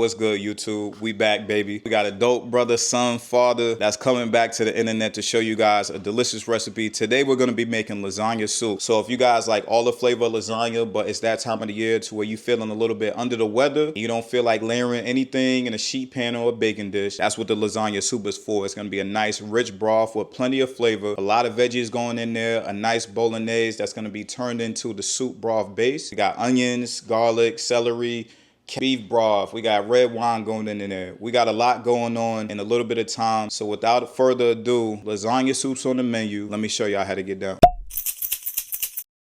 What's good, YouTube? We back, baby. We got a dope brother, son, father that's coming back to the internet to show you guys a delicious recipe. Today, we're gonna be making lasagna soup. So if you guys like all the flavor of lasagna, but it's that time of the year to where you feeling a little bit under the weather, you don't feel like layering anything in a sheet pan or a baking dish, that's what the lasagna soup is for. It's gonna be a nice, rich broth with plenty of flavor, a lot of veggies going in there, a nice bolognese that's gonna be turned into the soup broth base. We got onions, garlic, celery, beef broth, we got red wine going in there. We got a lot going on in a little bit of time. So without further ado, lasagna soup's on the menu. Let me show y'all how to get down.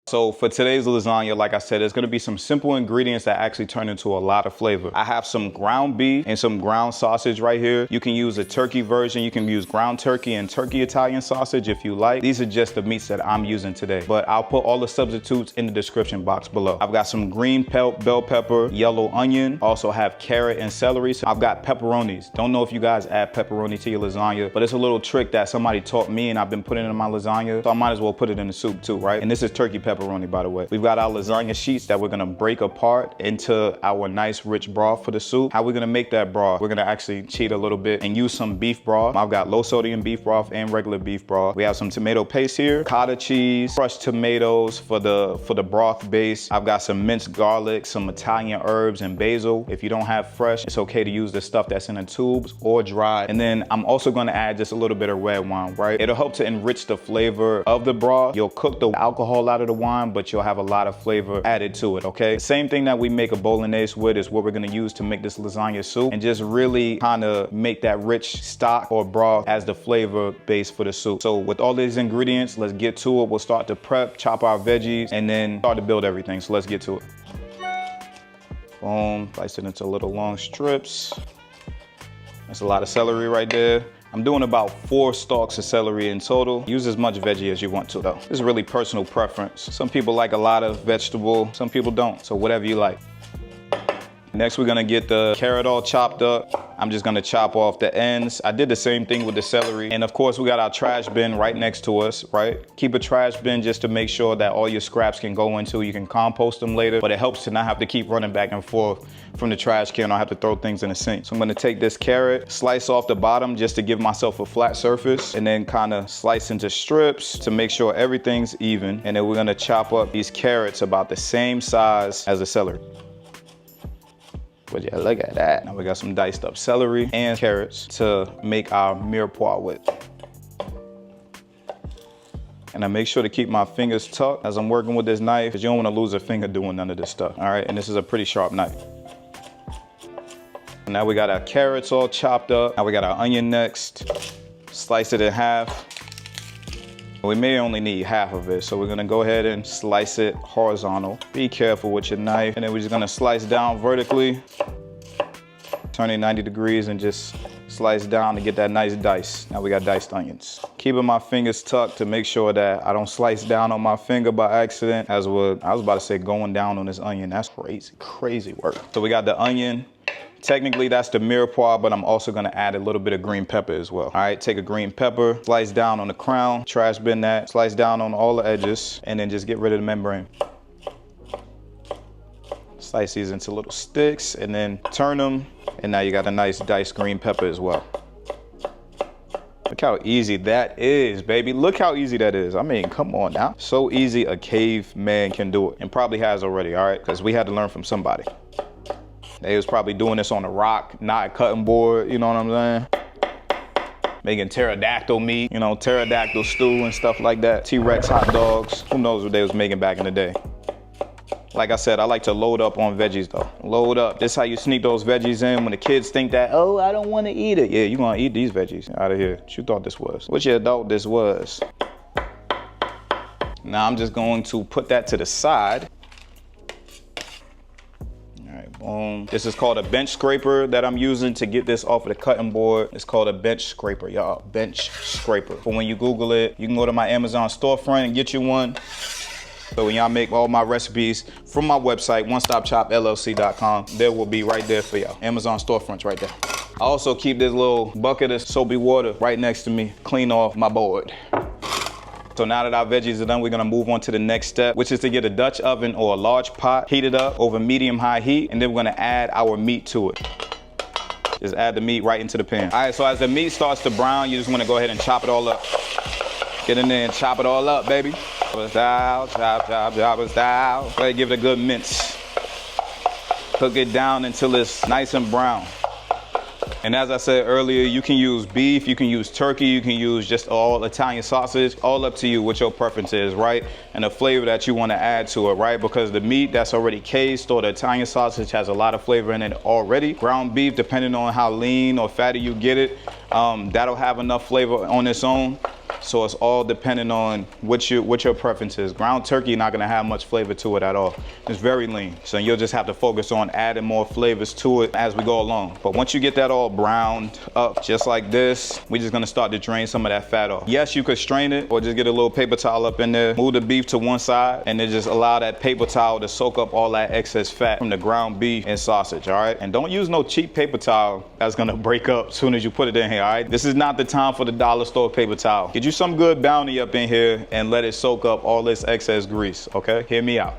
So for today's lasagna, like I said, there's gonna be some simple ingredients that actually turn into a lot of flavor. I have some ground beef and some ground sausage right here. You can use a turkey version. You can use ground turkey and turkey Italian sausage if you like. These are just the meats that I'm using today, but I'll put all the substitutes in the description box below. I've got some green bell pepper, yellow onion, also have carrot and celery. So I've got pepperonis. Don't know if you guys add pepperoni to your lasagna, but it's a little trick that somebody taught me and I've been putting it in my lasagna. So I might as well put it in the soup too, right? And this is turkey pepperoni, by the way. We've got our lasagna sheets that we're gonna break apart into our nice rich broth for the soup. How we're gonna make that broth? We're gonna actually cheat a little bit and use some beef broth. I've got low sodium beef broth and regular beef broth. We have some tomato paste here, ricotta cheese, crushed tomatoes for the broth base. I've got some minced garlic, some Italian herbs and basil. If you don't have fresh, it's okay to use the stuff that's in the tubes or dry. And then I'm also gonna add just a little bit of red wine, right? It'll help to enrich the flavor of the broth. You'll cook the alcohol out of the wine, but you'll have a lot of flavor added to it, okay? Same thing that we make a bolognese with is what we're gonna use to make this lasagna soup, and just really kind of make that rich stock or broth as the flavor base for the soup. So with all these ingredients, let's get to it. We'll start to prep, chop our veggies, and then start to build everything. So let's get to it. Boom, slice it into little long strips. That's a lot of celery right there. I'm doing about 4 stalks of celery in total. Use as much veggie as you want to though. This is really personal preference. Some people like a lot of vegetable, some people don't. So whatever you like. Next, we're gonna get the carrot all chopped up. I'm just gonna chop off the ends. I did the same thing with the celery. And of course, we got our trash bin right next to us, right? Keep a trash bin just to make sure that all your scraps can go into. You can compost them later, but it helps to not have to keep running back and forth from the trash can or have to throw things in the sink. So I'm gonna take this carrot, slice off the bottom just to give myself a flat surface, and then kind of slice into strips to make sure everything's even. And then we're gonna chop up these carrots about the same size as the celery. But yeah, look at that. Now we got some diced up celery and carrots to make our mirepoix with. And I make sure to keep my fingers tucked as I'm working with this knife, because you don't want to lose a finger doing none of this stuff. All right, and this is a pretty sharp knife. Now we got our carrots all chopped up. Now we got our onion next. Slice it in half. We may only need half of it, so we're gonna go ahead and slice it horizontal. Be careful with your knife. And then we're just gonna slice down vertically. Turn it 90 degrees and just slice down to get that nice dice. Now we got diced onions. Keeping my fingers tucked to make sure that I don't slice down on my finger by accident. As what I was about to say, going down on this onion, that's crazy, crazy work. So we got the onion. Technically, that's the mirepoix, but I'm also gonna add a little bit of green pepper as well. All right, take a green pepper, slice down on the crown, trash bin that, slice down on all the edges, and then just get rid of the membrane. Slice these into little sticks, and then turn them, and now you got a nice diced green pepper as well. Look how easy that is, baby. Look how easy that is. I mean, come on now. So easy a caveman can do it, and probably has already, all right? Because we had to learn from somebody. They was probably doing this on a rock, not a cutting board, you know what I'm saying? Making pterodactyl meat, you know, pterodactyl stew and stuff like that. T-Rex hot dogs. Who knows what they was making back in the day. Like I said, I like to load up on veggies though. Load up. This is how you sneak those veggies in when the kids think that, oh, I don't want to eat it. Yeah, you're gonna eat these veggies. Out of here. What you thought this was? What you thought this was? Now I'm just going to put that to the side. Boom. This is called a bench scraper that I'm using to get this off of the cutting board. It's called a bench scraper, y'all. Bench scraper. For when you Google it, you can go to my Amazon storefront and get you one. So when y'all make all my recipes from my website, OneStopChopLLC.com, there will be right there for y'all. Amazon storefronts right there. I also keep this little bucket of soapy water right next to me, clean off my board. So now that our veggies are done, we're gonna move on to the next step, which is to get a Dutch oven or a large pot, heat it up over medium-high heat, and then we're gonna add our meat to it. Just add the meat right into the pan. All right, so as the meat starts to brown, you just wanna go ahead and chop it all up. Get in there and chop it all up, baby. Chop it style, chop, chop, chop it style. Go ahead and give it a good mince. Cook it down until it's nice and brown. And as I said earlier, you can use beef, you can use turkey, you can use just all Italian sausage, all up to you what your preference is, right? And the flavor that you want to add to it, right? Because the meat that's already cased or the Italian sausage has a lot of flavor in it already. Ground beef, depending on how lean or fatty you get it, that'll have enough flavor on its own. So it's all depending on what your preference is. Ground turkey not gonna have much flavor to it at all. It's very lean. So you'll just have to focus on adding more flavors to it as we go along. But once you get that all browned up, just like this, we're just gonna start to drain some of that fat off. Yes, you could strain it or just get a little paper towel up in there, move the beef to one side, and then just allow that paper towel to soak up all that excess fat from the ground beef and sausage, all right? And don't use no cheap paper towel that's gonna break up as soon as you put it in here, all right? This is not the time for the dollar store paper towel. Get you some good Bounty up in here and let it soak up all this excess grease, okay? Hear me out.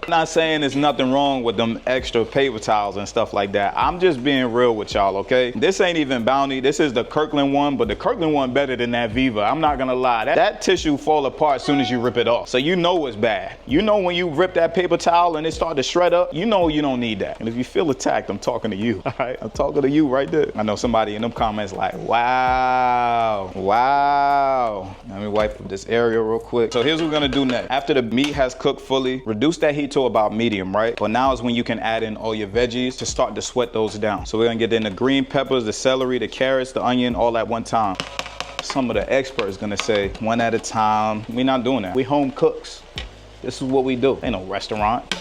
I'm not saying there's nothing wrong with them extra paper towels and stuff like that. I'm just being real with y'all, okay? This ain't even Bounty. This is the Kirkland one, but the Kirkland one better than that Viva. I'm not gonna lie. That tissue fall apart as soon as you rip it off. So you know it's bad. You know when you rip that paper towel and it start to shred up, you know you don't need that. And if you feel attacked, I'm talking to you, all right? I'm talking to you right there. I know somebody in them comments like, wow, wow. Let me wipe up this area real quick. So here's what we're gonna do next. After the meat has cooked fully, reduce that heat to about medium, right? But now is when you can add in all your veggies to start to sweat those down. So we're gonna get in the green peppers, the celery, the carrots, the onion, all at one time. Some of the experts gonna say one at a time. We're not doing that. We home cooks. This is what we do. Ain't no restaurant.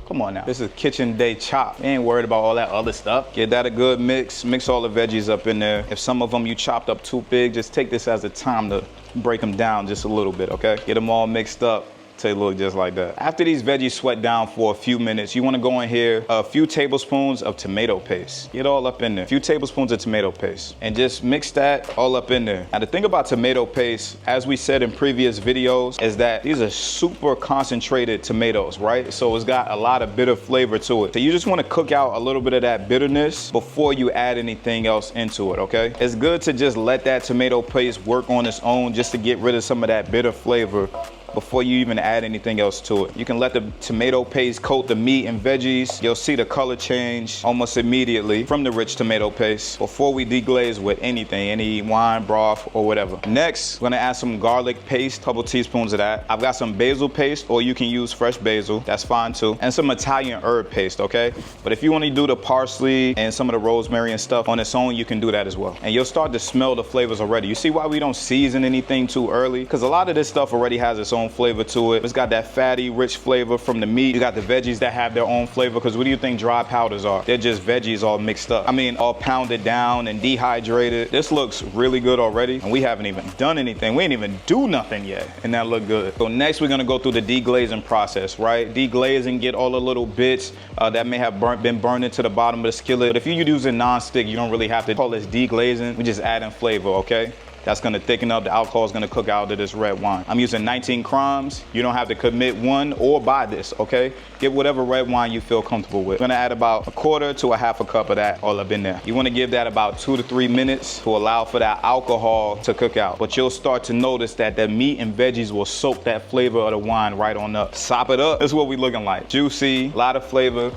Come on now. This is kitchen day chop. We ain't worried about all that other stuff. Get that a good mix. Mix all the veggies up in there. If some of them you chopped up too big, just take this as a time to break them down just a little bit, okay? Get them all mixed up. They look just like that. After these veggies sweat down for a few minutes, you wanna go in here a few tablespoons of tomato paste. Get all up in there. A few tablespoons of tomato paste. And just mix that all up in there. Now the thing about tomato paste, as we said in previous videos, is that these are super concentrated tomatoes, right? So it's got a lot of bitter flavor to it. So you just wanna cook out a little bit of that bitterness before you add anything else into it, okay? It's good to just let that tomato paste work on its own just to get rid of some of that bitter flavor before you even add anything else to it. You can let the tomato paste coat the meat and veggies. You'll see the color change almost immediately from the rich tomato paste before we deglaze with anything, any wine, broth, or whatever. Next, we're gonna add some garlic paste, couple teaspoons of that. I've got some basil paste, or you can use fresh basil, that's fine too. And some Italian herb paste, okay? But if you wanna do the parsley and some of the rosemary and stuff on its own, you can do that as well. And you'll start to smell the flavors already. You see why we don't season anything too early? Because a lot of this stuff already has its own flavor to it. It's got that fatty, rich flavor from the meat. You got the veggies that have their own flavor, because what do you think dry powders are? They're just veggies all mixed up. I mean, all pounded down and dehydrated. This looks really good already, and we haven't even done anything. We ain't even do nothing yet, and that look good. So next, we're gonna go through the deglazing process, right? Deglazing, get all the little bits that may have been burned into the bottom of the skillet. But if you're using non-stick, you don't really have to call this deglazing. We just add in flavor, okay? That's gonna thicken up, the alcohol is gonna cook out of this red wine. I'm using 19 crowns. You don't have to commit one or buy this, okay? Get whatever red wine you feel comfortable with. I'm gonna add about a quarter to a half a cup of that all up in there. You wanna give that about 2 to 3 minutes to allow for that alcohol to cook out. But you'll start to notice that the meat and veggies will soak that flavor of the wine right on up. Sop it up, this is what we looking like. Juicy, a lot of flavor.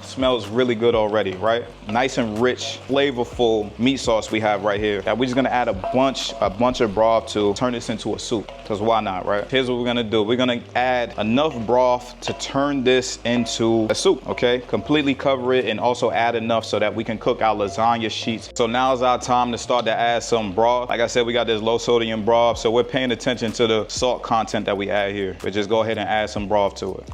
Smells really good already, right? Nice and rich, flavorful meat sauce we have right here that we're just gonna add a bunch of broth to turn this into a soup, because why not, right? Here's what we're gonna do. We're gonna add enough broth to turn this into a soup, okay? Completely cover it and also add enough so that we can cook our lasagna sheets. So now is our time to start to add some broth. Like I said, we got this low sodium broth, so we're paying attention to the salt content that we add here. But just go ahead and add some broth to it.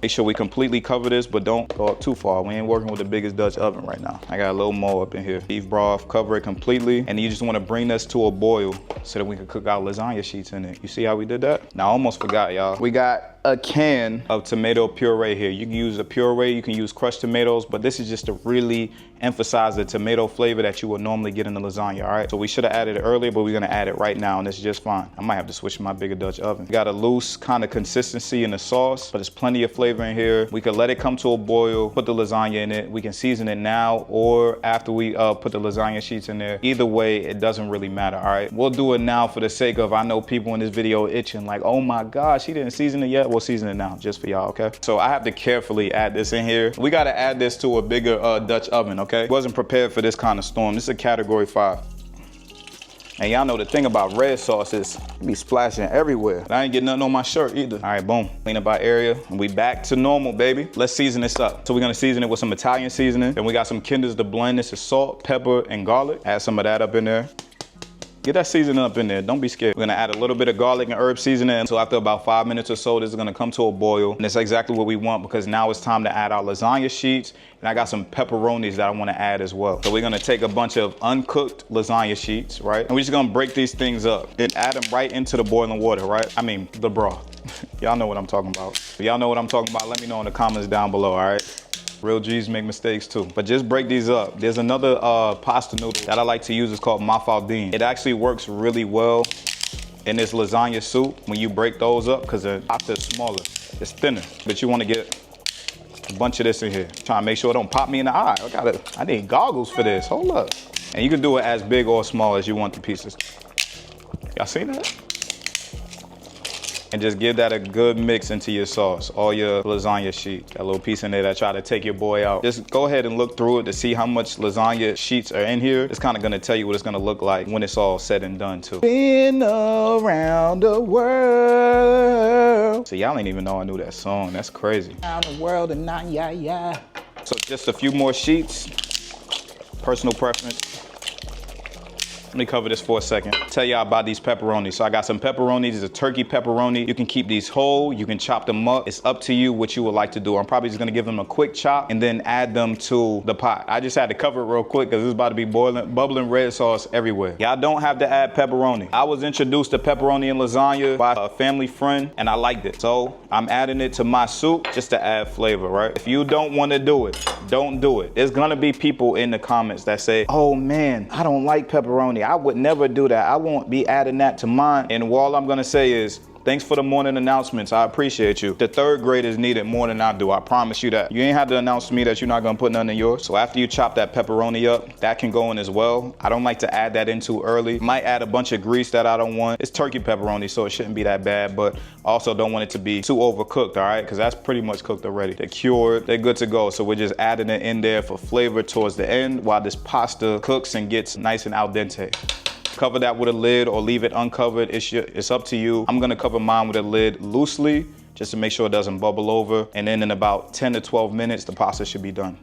Make sure we completely cover this, but don't go up too far. We ain't working with the biggest Dutch oven right now. I got a little more up in here. Beef broth, cover it completely, and you just wanna bring this to a boil so that we can cook our lasagna sheets in it. You see how we did that? Now, I almost forgot, y'all. We got a can of tomato puree here. You can use a puree, you can use crushed tomatoes, but this is just to really emphasize the tomato flavor that you would normally get in the lasagna, all right? So we should have added it earlier, but we're gonna add it right now, and it's just fine. I might have to switch to my bigger Dutch oven. Got a loose kind of consistency in the sauce, but there's plenty of flavor in here. We could let it come to a boil, put the lasagna in it. We can season it now or after we put the lasagna sheets in there. Either way, it doesn't really matter, all right? We'll do it now for the sake of, I know people in this video itching like, oh my gosh, she didn't season it yet. We'll season it now just for y'all, okay? So I have to carefully add this in here. We gotta add this to a bigger Dutch oven, okay? Wasn't prepared for this kind of storm. This is a category 5. And y'all know the thing about red sauce is it be splashing everywhere. I ain't getting nothing on my shirt either. All right, boom. Clean up our area and we back to normal, baby. Let's season this up. So we're gonna season it with some Italian seasoning. Then we got some Kinders to blend. This is salt, pepper, and garlic. Add some of that up in there. Get that seasoning up in there, don't be scared. We're gonna add a little bit of garlic and herb seasoning. So after about 5 minutes or so, this is gonna come to a boil. And that's exactly what we want because now it's time to add our lasagna sheets. And I got some pepperonis that I wanna add as well. So we're gonna take a bunch of uncooked lasagna sheets, right? And we're just gonna break these things up and add them right into the boiling water, right? I mean, the broth. Y'all know what I'm talking about. If y'all know what I'm talking about, let me know in the comments down below, all right? Real G's make mistakes too. But just break these up. There's another pasta noodle that I like to use. It's called mafaldine. It actually works really well in this lasagna soup when you break those up because the pasta is smaller. It's thinner. But you want to get a bunch of this in here. Trying to make sure it don't pop me in the eye. I need goggles for this. Hold up. And you can do it as big or small as you want the pieces. Y'all seen that? And just give that a good mix into your sauce, all your lasagna sheet. That little piece in there that try to take your boy out. Just go ahead and look through it to see how much lasagna sheets are in here. It's kind of gonna tell you what it's gonna look like when it's all said and done too. Been around the world. So y'all ain't even know I knew that song. That's crazy. Around the world and not yeah. So just a few more sheets. Personal preference. Let me cover this for a second. Tell y'all about these pepperonis. So I got some pepperonis. It's a turkey pepperoni. You can keep these whole. You can chop them up. It's up to you what you would like to do. I'm probably just gonna give them a quick chop and then add them to the pot. I just had to cover it real quick because it's about to be boiling, bubbling red sauce everywhere. Y'all don't have to add pepperoni. I was introduced to pepperoni and lasagna by a family friend and I liked it. So I'm adding it to my soup just to add flavor, right? If you don't wanna do it, don't do it. There's gonna be people in the comments that say, oh man, I don't like pepperoni. I would never do that. I won't be adding that to mine. And all I'm gonna say is, thanks for the morning announcements. I appreciate you. The third graders need it more than I do. I promise you that. You ain't have to announce to me that you're not gonna put nothing in yours. So after you chop that pepperoni up, that can go in as well. I don't like to add that in too early. Might add a bunch of grease that I don't want. It's turkey pepperoni, so it shouldn't be that bad, but also don't want it to be too overcooked, all right? Because that's pretty much cooked already. They're cured, they're good to go. So we're just adding it in there for flavor towards the end while this pasta cooks and gets nice and al dente. Cover that with a lid or leave it uncovered. It's up to you. I'm gonna cover mine with a lid loosely just to make sure it doesn't bubble over. And then in about 10 to 12 minutes, the pasta should be done.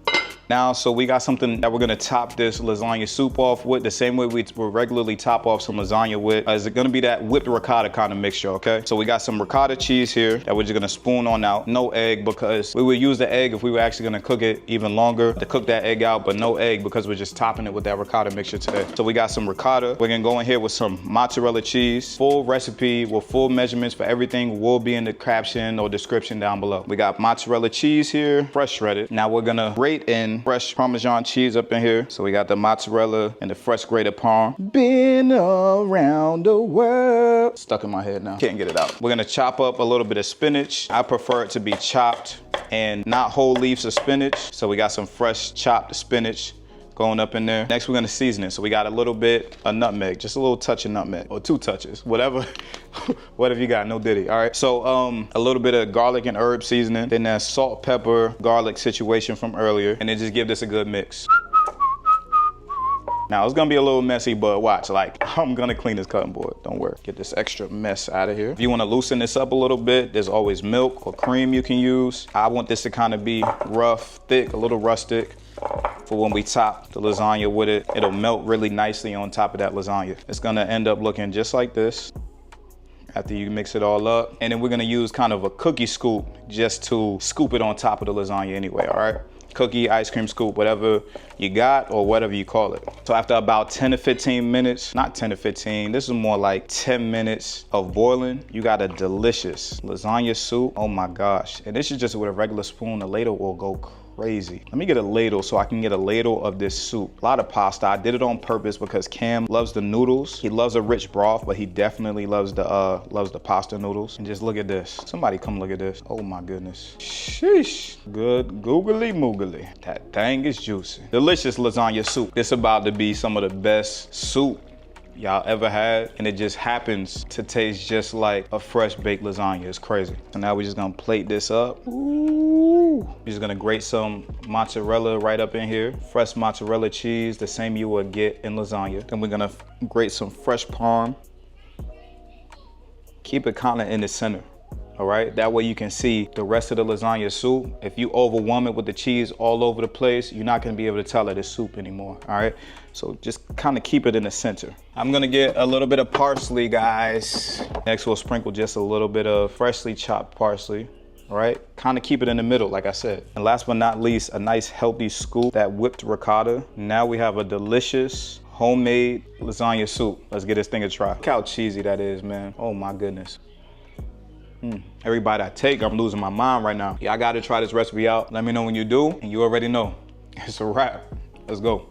Now, so we got something that we're gonna top this lasagna soup off with the same way we regularly top off some lasagna with. Is it gonna be that whipped ricotta kind of mixture, okay? So we got some ricotta cheese here that we're just gonna spoon on out. No egg because we would use the egg if we were actually gonna cook it even longer to cook that egg out, but no egg because we're just topping it with that ricotta mixture today. So we got some ricotta. We're gonna go in here with some mozzarella cheese. Full recipe with full measurements for everything will be in the caption or description down below. We got mozzarella cheese here, fresh shredded. Now we're gonna grate in fresh Parmesan cheese up in here. So we got the mozzarella and the fresh grated parm. Been around the world. Stuck in my head now. Can't get it out. We're gonna chop up a little bit of spinach. I prefer it to be chopped and not whole leaves of spinach. So we got some fresh chopped spinach going up in there. Next, we're gonna season it. So we got a little bit of nutmeg, just a little touch of nutmeg, or 2 touches, whatever, whatever you got, no diddy, all right? So a little bit of garlic and herb seasoning, then that salt, pepper, garlic situation from earlier, and then just give this a good mix. Now, it's gonna be a little messy, but watch, like, I'm gonna clean this cutting board, don't worry. Get this extra mess out of here. If you wanna loosen this up a little bit, there's always milk or cream you can use. I want this to kind of be rough, thick, a little rustic. For when we top the lasagna with it, it'll melt really nicely on top of that lasagna. It's gonna end up looking just like this after you mix it all up. And then we're gonna use kind of a cookie scoop just to scoop it on top of the lasagna anyway, all right? cookie, ice cream scoop, whatever you got or whatever you call it. So after about 10 to 15 minutes, not 10 to 15, this is more like 10 minutes of boiling, you got a delicious lasagna soup. Oh my gosh. And this is just with a regular spoon. The ladle will go crazy. Let me get a ladle so I can get a ladle of this soup. A lot of pasta. I did it on purpose because Cam loves the noodles. He loves a rich broth, but he definitely loves the pasta noodles. And just look at this. Somebody come look at this. Oh my goodness. Sheesh. Good googly moogly. That thing is juicy. Delicious lasagna soup. It's about to be some of the best soup y'all ever had, and it just happens to taste just like a fresh baked lasagna. It's crazy. So now we're just gonna plate this up. Ooh. We're just gonna grate some mozzarella right up in here. Fresh mozzarella cheese, the same you would get in lasagna. Then we're gonna grate some fresh parm. Keep it kind of in the center. All right, that way you can see the rest of the lasagna soup. If you overwhelm it with the cheese all over the place, you're not gonna be able to tell it is soup anymore, all right? So just kind of keep it in the center. I'm gonna get a little bit of parsley, guys. Next, we'll sprinkle just a little bit of freshly chopped parsley, all right? Kind of keep it in the middle, like I said. And last but not least, a nice healthy scoop, that whipped ricotta. Now we have a delicious homemade lasagna soup. Let's get this thing a try. Look how cheesy that is, man. Oh my goodness. Every bite I take, I'm losing my mind right now. Y'all gotta try this recipe out. Let me know when you do, and you already know. It's a wrap. Let's go.